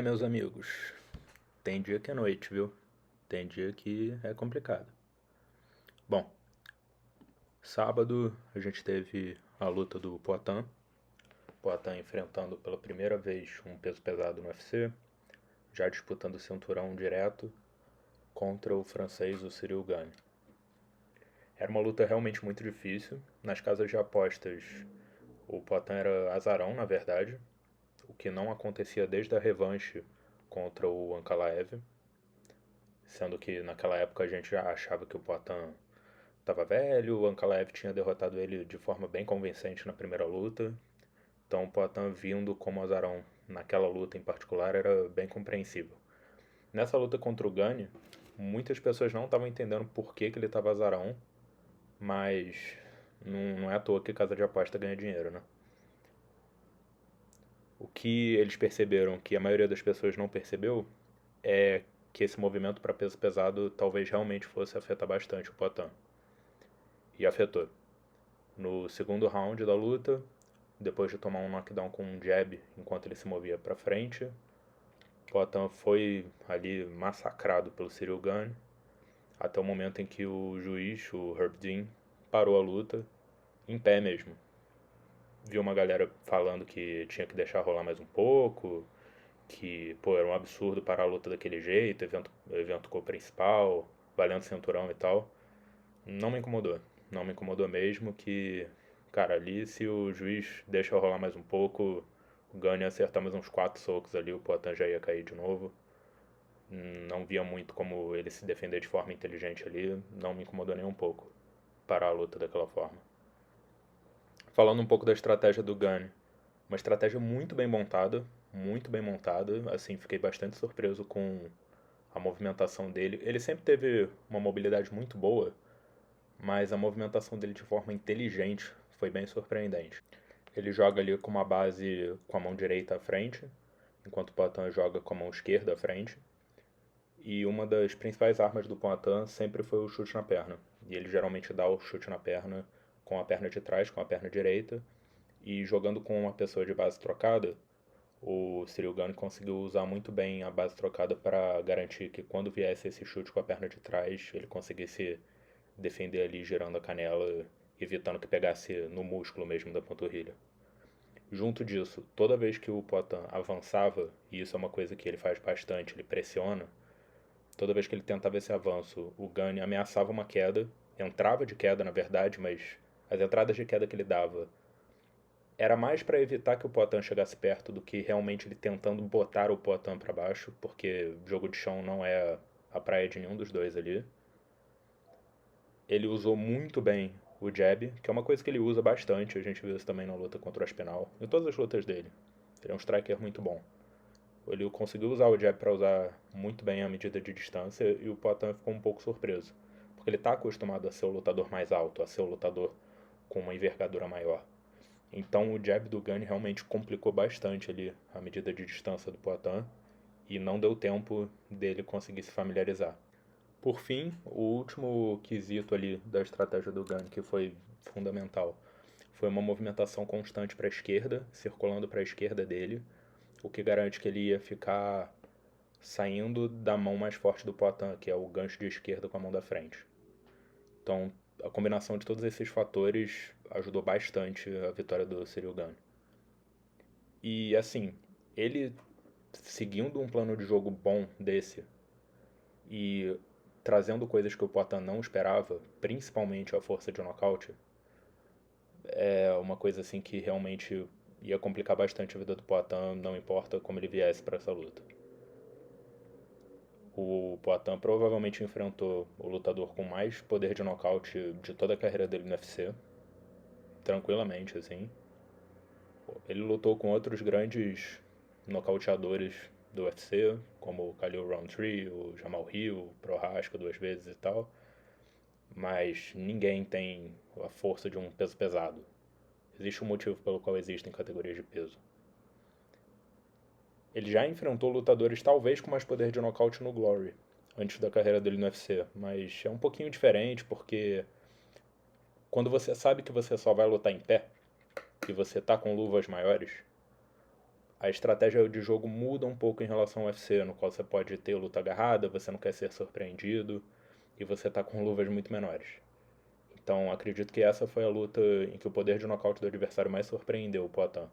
Meus amigos, tem dia que é noite, viu? Tem dia que é complicado. Bom, sábado a gente teve a luta do Poatan. Poatan enfrentando pela primeira vez um peso pesado no UFC, já disputando o cinturão direto contra o francês, o Cyril Gane. Era uma luta realmente muito difícil. Nas casas de apostas, o Poatan era azarão, na verdade, o que não acontecia desde a revanche contra o Ankalaev, sendo que naquela época a gente já achava que o Poatan estava velho, o Ankalaev tinha derrotado ele de forma bem convincente na primeira luta, então o Poatan vindo como azarão naquela luta em particular era bem compreensível. Nessa luta contra o Gane, muitas pessoas não estavam entendendo por que ele estava azarão, mas não é à toa que casa de aposta ganha dinheiro, né? O que eles perceberam que a maioria das pessoas não percebeu é que esse movimento para peso pesado talvez realmente fosse afetar bastante o Poatan. E afetou. No segundo round da luta, depois de tomar um knockdown com um jab enquanto ele se movia para frente, Poatan foi ali massacrado pelo Cyril Gane, até o momento em que o juiz, o Herb Dean, parou a luta, em pé mesmo. Viu uma galera falando que tinha que deixar rolar mais um pouco, que era um absurdo parar a luta daquele jeito, evento co-principal, valendo cinturão e tal. Não me incomodou. Não me incomodou mesmo que, cara, ali se o juiz deixa rolar mais um pouco, o Gane ia acertar mais uns 4 socos ali, o Poatan já ia cair de novo. Não via muito como ele se defender de forma inteligente ali, não me incomodou nem um pouco parar a luta daquela forma. Falando um pouco da estratégia do Gane, uma estratégia muito bem montada, assim, fiquei bastante surpreso com a movimentação dele. Ele sempre teve uma mobilidade muito boa, mas a movimentação dele de forma inteligente foi bem surpreendente. Ele joga ali com uma base com a mão direita à frente, enquanto o Poatan joga com a mão esquerda à frente. E uma das principais armas do Poatan sempre foi o chute na perna. E ele geralmente dá o chute na perna com a perna de trás, com a perna direita. E jogando com uma pessoa de base trocada, o Cyril Gane conseguiu usar muito bem a base trocada para garantir que quando viesse esse chute com a perna de trás, ele conseguisse defender ali girando a canela, evitando que pegasse no músculo mesmo da panturrilha. Junto disso, toda vez que o Poatan avançava, e isso é uma coisa que ele faz bastante, ele pressiona, toda vez que ele tentava esse avanço, o Gane ameaçava uma queda, entrava de queda na verdade, mas as entradas de queda que ele dava era mais para evitar que o Poatan chegasse perto do que realmente ele tentando botar o Poatan para baixo, porque jogo de chão não é a praia de nenhum dos dois ali. Ele usou muito bem o jab, que é uma coisa que ele usa bastante, a gente viu isso também na luta contra o Aspinall, em todas as lutas dele. Ele é um striker muito bom. Ele conseguiu usar o jab para usar muito bem a medida de distância e o Poatan ficou um pouco surpreso, porque ele está acostumado a ser o lutador mais alto, a ser o lutador com uma envergadura maior. Então o jab do Gane realmente complicou bastante ali a medida de distância do Poatan e não deu tempo dele conseguir se familiarizar. Por fim, o último quesito ali da estratégia do Gane que foi fundamental foi uma movimentação constante para a esquerda, circulando para a esquerda dele, o que garante que ele ia ficar saindo da mão mais forte do Poatan, que é o gancho de esquerda com a mão da frente. Então, a combinação de todos esses fatores ajudou bastante a vitória do Cyril Gane. E assim, ele seguindo um plano de jogo bom desse e trazendo coisas que o Poatan não esperava, principalmente a força de nocaute, é uma coisa assim que realmente ia complicar bastante a vida do Poatan, não importa como ele viesse para essa luta. O Poatan provavelmente enfrentou o lutador com mais poder de nocaute de toda a carreira dele no UFC, tranquilamente assim. Ele lutou com outros grandes nocauteadores do UFC, como o Khalil Rountree, o Jamal Hill, o Prohaska 2 vezes e tal, mas ninguém tem a força de um peso pesado. Existe um motivo pelo qual existem categorias de peso. Ele já enfrentou lutadores talvez com mais poder de nocaute no Glory, antes da carreira dele no UFC, mas é um pouquinho diferente porque quando você sabe que você só vai lutar em pé e você tá com luvas maiores, a estratégia de jogo muda um pouco em relação ao UFC, no qual você pode ter luta agarrada, você não quer ser surpreendido e você tá com luvas muito menores. Então acredito que essa foi a luta em que o poder de nocaute do adversário mais surpreendeu o Poatan.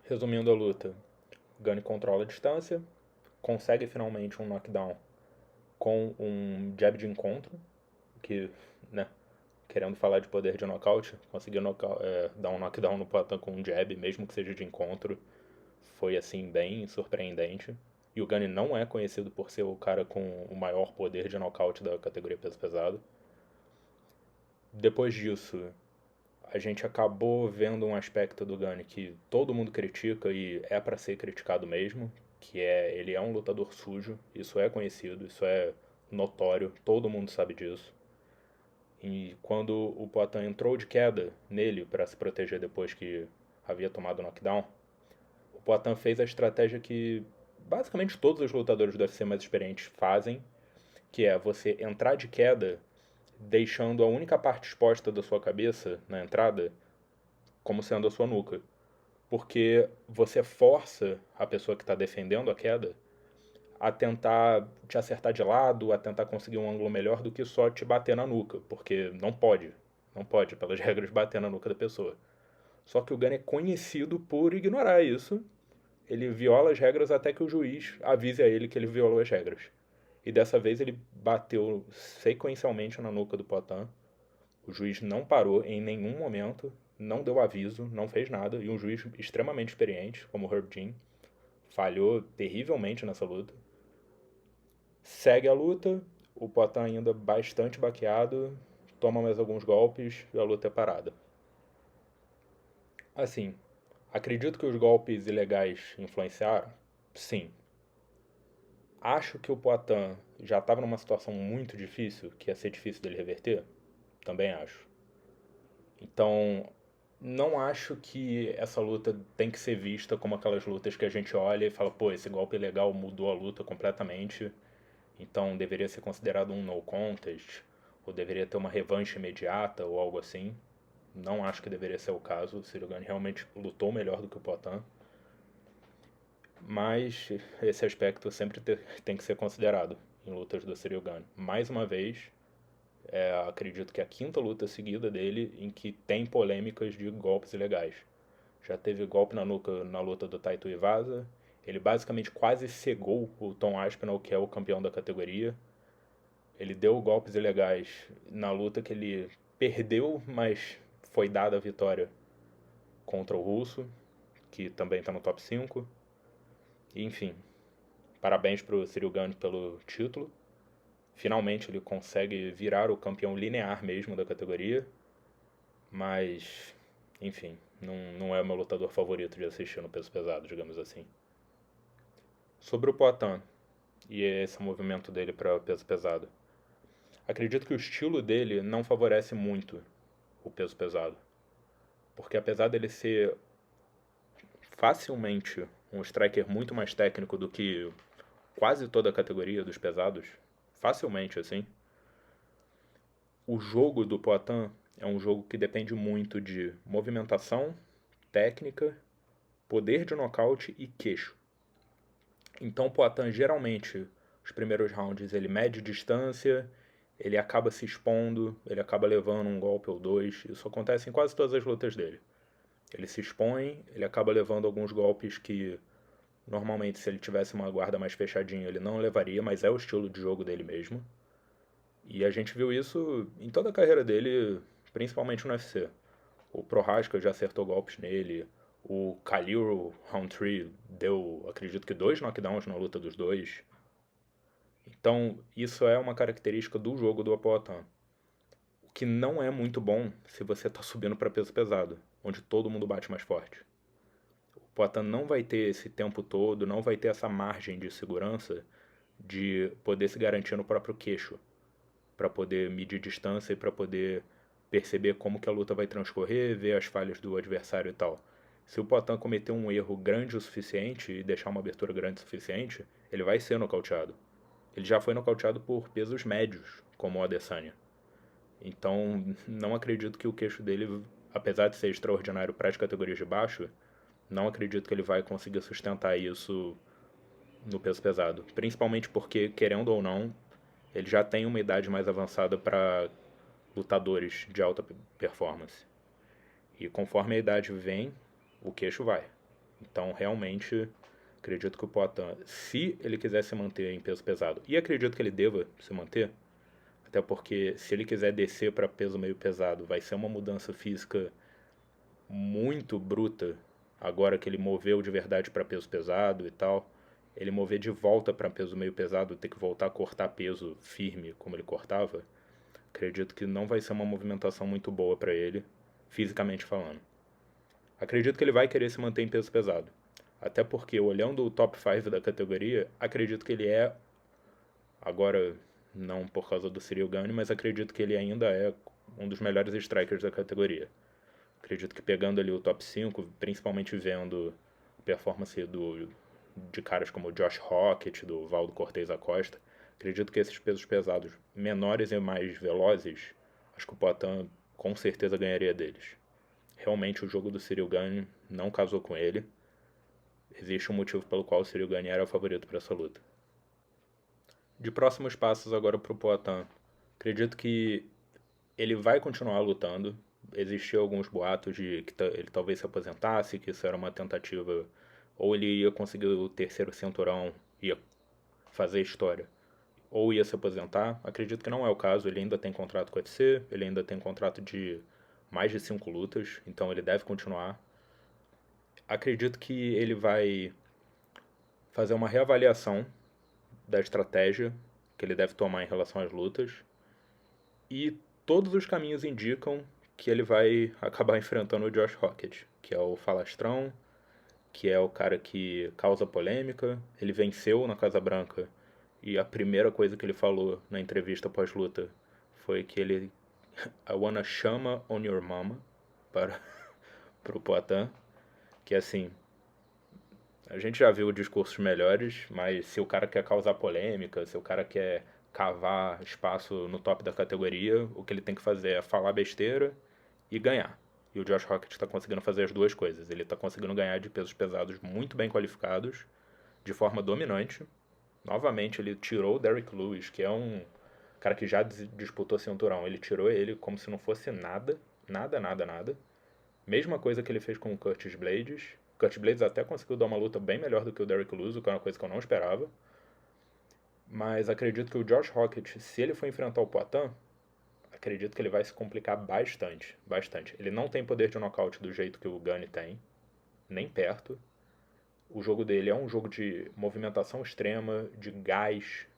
Resumindo a luta, Gane controla a distância, consegue finalmente um knockdown com um jab de encontro, que, né, querendo falar de poder de nocaute, conseguiu dar um knockdown no Poatan com um jab, mesmo que seja de encontro, foi assim bem surpreendente. E o Gane não é conhecido por ser o cara com o maior poder de nocaute da categoria peso pesado. Depois disso, a gente acabou vendo um aspecto do Gane que todo mundo critica e é para ser criticado mesmo, que é ele é um lutador sujo, isso é conhecido, isso é notório, todo mundo sabe disso. E quando o Poatan entrou de queda nele para se proteger depois que havia tomado o knockdown, o Poatan fez a estratégia que basicamente todos os lutadores do UFC mais experientes fazem, que é você entrar de queda deixando a única parte exposta da sua cabeça na entrada como sendo a sua nuca. Porque você força a pessoa que está defendendo a queda a tentar te acertar de lado, a tentar conseguir um ângulo melhor do que só te bater na nuca, porque não pode, pelas regras, bater na nuca da pessoa. Só que o Gane é conhecido por ignorar isso, ele viola as regras até que o juiz avise a ele que ele violou as regras. E dessa vez ele bateu sequencialmente na nuca do Poatan, o juiz não parou em nenhum momento, não deu aviso, não fez nada, e um juiz extremamente experiente, como o Herb Dean, falhou terrivelmente nessa luta. Segue a luta, o Poatan ainda bastante baqueado, toma mais alguns golpes e a luta é parada. Assim, acredito que os golpes ilegais influenciaram? Sim. Acho que o Poatan já estava numa situação muito difícil, que ia ser difícil dele reverter? Também acho. Então, não acho que essa luta tem que ser vista como aquelas lutas que a gente olha e fala, pô, esse golpe legal mudou a luta completamente, então deveria ser considerado um no contest, ou deveria ter uma revanche imediata ou algo assim. Não acho que deveria ser o caso. O Ciryl Gane realmente lutou melhor do que o Poatan. Mas esse aspecto sempre tem que ser considerado em lutas do Ciryl Gane. Mais uma vez, acredito que é a quinta luta seguida dele em que tem polêmicas de golpes ilegais. Já teve golpe na nuca na luta do Taito Iwasa. Ele basicamente quase cegou o Tom Aspinall, que é o campeão da categoria. Ele deu golpes ilegais na luta que ele perdeu, mas foi dada a vitória contra o russo, que também está no top 5. Enfim, parabéns para o Ciryl Gane pelo título. Finalmente ele consegue virar o campeão linear mesmo da categoria. Mas, enfim, não é o meu lutador favorito de assistir no peso pesado, digamos assim. Sobre o Poatan e esse movimento dele para peso pesado. Acredito que o estilo dele não favorece muito o peso pesado. Porque apesar dele ser facilmente um striker muito mais técnico do que quase toda a categoria dos pesados, facilmente assim, o jogo do Poatan é um jogo que depende muito de movimentação, técnica, poder de nocaute e queixo. Então o Poatan geralmente, os primeiros rounds, ele mede distância, ele acaba se expondo, ele acaba levando um golpe ou dois. Isso acontece em quase todas as lutas dele. Ele se expõe, ele acaba levando alguns golpes que normalmente se ele tivesse uma guarda mais fechadinha ele não levaria, mas é o estilo de jogo dele mesmo. E a gente viu isso em toda a carreira dele, principalmente no UFC. O Prohaska já acertou golpes nele, o Khalil Roundtree deu, acredito que 2 knockdowns na luta dos dois. Então, isso é uma característica do jogo do Poatan. O que não é muito bom se você está subindo para peso pesado, onde todo mundo bate mais forte. O Poatan não vai ter esse tempo todo, não vai ter essa margem de segurança de poder se garantir no próprio queixo, para poder medir distância e para poder perceber como que a luta vai transcorrer, ver as falhas do adversário e tal. Se o Poatan cometer um erro grande o suficiente e deixar uma abertura grande o suficiente, ele vai ser nocauteado. Ele já foi nocauteado por pesos médios, como o Adesanya. Então, não acredito que o queixo dele, apesar de ser extraordinário para as categorias de baixo, Não acredito que ele vai conseguir sustentar isso no peso pesado. Principalmente porque, querendo ou não, ele já tem uma idade mais avançada para lutadores de alta performance. E conforme a idade vem, o queixo vai. Então, realmente, acredito que o Poatan, se ele quiser se manter em peso pesado, e acredito que ele deva se manter, até porque se ele quiser descer para peso meio pesado, vai ser uma mudança física muito bruta, agora que ele moveu de verdade para peso pesado e tal. Ele mover de volta para peso meio pesado, ter que voltar a cortar peso firme como ele cortava, acredito que não vai ser uma movimentação muito boa para ele, fisicamente falando. Acredito que ele vai querer se manter em peso pesado. Até porque, olhando o top 5 da categoria, acredito que ele é, agora não por causa do Ciryl Gane, mas acredito que ele ainda é um dos melhores strikers da categoria. Acredito que pegando ali o top 5, principalmente vendo a performance de caras como o Josh Rocket, do Valdo Cortez Acosta, acredito que esses pesos pesados menores e mais velozes, acho que o Poatan com certeza ganharia deles. Realmente o jogo do Ciryl Gane não casou com ele. Existe um motivo pelo qual o Ciryl Gane era o favorito para essa luta. De próximos passos agora para o Poatan. Acredito que ele vai continuar lutando. Existiam alguns boatos de que ele talvez se aposentasse, que isso era uma tentativa, ou ele ia conseguir o terceiro cinturão, ia fazer história, ou ia se aposentar. Acredito que não é o caso, ele ainda tem contrato com o UFC, ele ainda tem contrato de mais de 5 lutas, então ele deve continuar. Acredito que ele vai fazer uma reavaliação da estratégia que ele deve tomar em relação às lutas, e todos os caminhos indicam que ele vai acabar enfrentando o Josh Rocket, que é o falastrão, que é o cara que causa polêmica. Ele venceu na Casa Branca e a primeira coisa que ele falou na entrevista pós-luta foi que ele I wanna chama on your mama para pro Poatan, que assim, a gente já viu discursos melhores, mas se o cara quer causar polêmica, se o cara quer cavar espaço no top da categoria, o que ele tem que fazer é falar besteira e ganhar. E o Josh Rocket está conseguindo fazer as duas coisas. Ele está conseguindo ganhar de pesos pesados muito bem qualificados, de forma dominante. Novamente, ele tirou o Derrick Lewis, que é um cara que já disputou cinturão. Ele tirou ele como se não fosse nada, nada, nada, nada. Mesma coisa que ele fez com o Curtis Blades. O Curtis Blades até conseguiu dar uma luta bem melhor do que o Derrick Lewis, o que é uma coisa que eu não esperava. Mas acredito que o Josh Rocket, se ele for enfrentar o Poatan, acredito que ele vai se complicar bastante, bastante. Ele não tem poder de nocaute do jeito que o Gane tem, nem perto. O jogo dele é um jogo de movimentação extrema, de gás,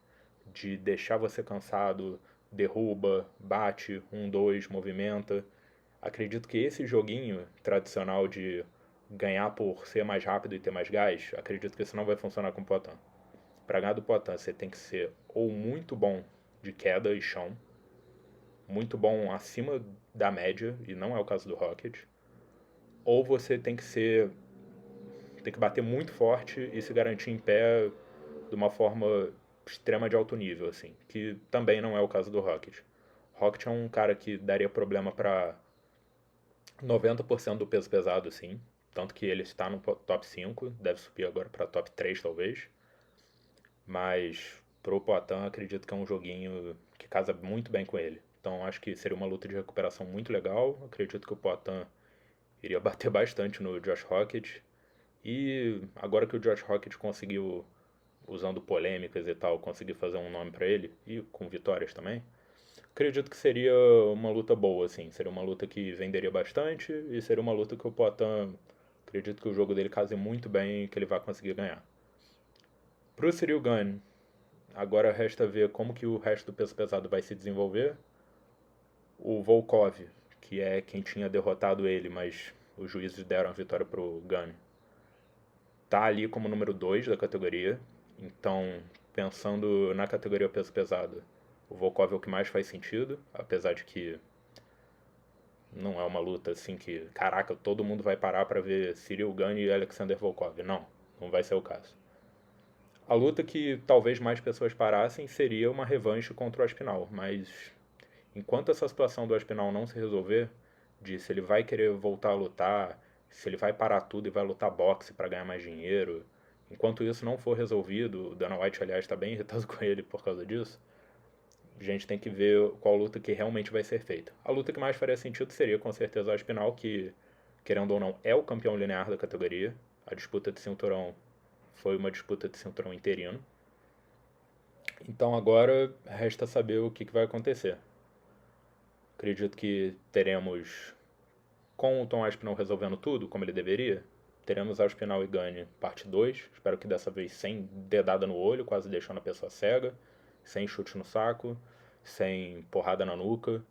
de deixar você cansado, derruba, bate, 1-2, movimenta. Acredito que esse joguinho tradicional de ganhar por ser mais rápido e ter mais gás, acredito que isso não vai funcionar com o Poatan. Para ganhar do Poatan, você tem que ser ou muito bom de queda e chão, muito bom acima da média, e não é o caso do Rocket, ou você tem que bater muito forte e se garantir em pé de uma forma extrema de alto nível, assim, que também não é o caso do Rocket. Rocket é um cara que daria problema para 90% do peso pesado, sim, tanto que ele está no top 5, deve subir agora para top 3 talvez, mas pro Poatan acredito que é um joguinho que casa muito bem com ele. Então acho que seria uma luta de recuperação muito legal. Acredito que o Poatan iria bater bastante no Josh Rocket. E agora que o Josh Rocket conseguiu, usando polêmicas e tal, conseguir fazer um nome pra ele, e com vitórias também, acredito que seria uma luta boa, assim. Seria uma luta que venderia bastante e seria uma luta que o Poatan, acredito que o jogo dele case muito bem e que ele vai conseguir ganhar. Pro Ciryl Gane, agora resta ver como que o resto do peso pesado vai se desenvolver. O Volkov, que é quem tinha derrotado ele, mas os juízes deram a vitória pro Gane, tá ali como número 2 da categoria. Então, pensando na categoria peso pesado, o Volkov é o que mais faz sentido, apesar de que não é uma luta assim que, caraca, todo mundo vai parar para ver Ciryl Gane e Alexander Volkov. Não, não vai ser o caso. A luta que talvez mais pessoas parassem seria uma revanche contra o Aspinall, mas enquanto essa situação do Aspinall não se resolver, de se ele vai querer voltar a lutar, Se ele vai parar tudo e vai lutar boxe para ganhar mais dinheiro. Enquanto isso não for resolvido, o Dana White, aliás, está bem irritado com ele por causa disso. A gente tem que ver qual luta que realmente vai ser feita. A luta que mais faria sentido seria, com certeza, a Aspinall, que, querendo ou não, é o campeão linear da categoria. A disputa de cinturão foi uma disputa de cinturão interino. Então agora resta saber o que vai acontecer. Acredito que teremos, com o Tom Aspinall resolvendo tudo, como ele deveria, teremos Aspinall e Gane parte 2. Espero que dessa vez sem dedada no olho, quase deixando a pessoa cega, sem chute no saco, sem porrada na nuca.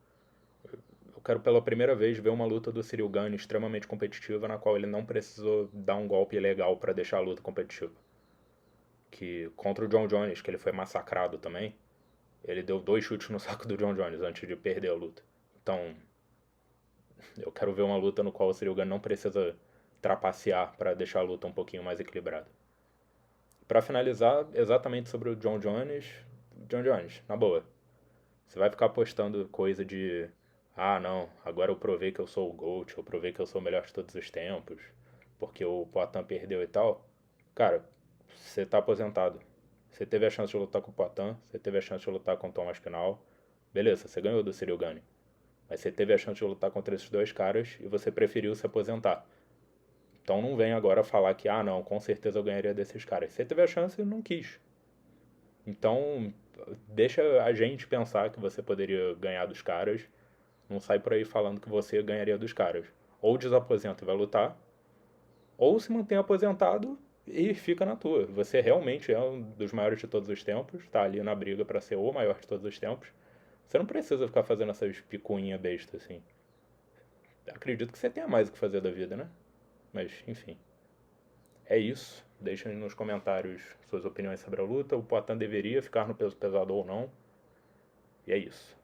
Eu quero pela primeira vez ver uma luta do Ciryl Gane extremamente competitiva, na qual ele não precisou dar um golpe legal para deixar a luta competitiva. Que contra o John Jones, que ele foi massacrado também, ele deu 2 chutes no saco do John Jones antes de perder a luta. Então, eu quero ver uma luta no qual o Ciryl Gane não precisa trapacear para deixar a luta um pouquinho mais equilibrada. Para finalizar, exatamente sobre o John Jones. John Jones, na boa. Você vai ficar postando coisa de ah, não, agora eu provei que eu sou o GOAT, eu provei que eu sou o melhor de todos os tempos, porque o Poatan perdeu e tal. Cara, você tá aposentado. Você teve a chance de lutar com o Poatan, você teve a chance de lutar com o Tom Aspinall. Beleza, você ganhou do Ciryl Gane. Mas você teve a chance de lutar contra esses dois caras e você preferiu se aposentar. Então não vem agora falar que, ah não, com certeza eu ganharia desses caras. Você teve a chance e não quis. Então deixa a gente pensar que você poderia ganhar dos caras. Não sai por aí falando que você ganharia dos caras. Ou desaposenta e vai lutar, ou se mantém aposentado e fica na tua. Você realmente é um dos maiores de todos os tempos, tá ali na briga para ser o maior de todos os tempos. Você não precisa ficar fazendo essas picuinhas bestas assim. Acredito que você tenha mais o que fazer da vida, né? Mas, enfim. É isso. Deixem nos comentários suas opiniões sobre a luta. O Poatan deveria ficar no peso pesado ou não. E é isso.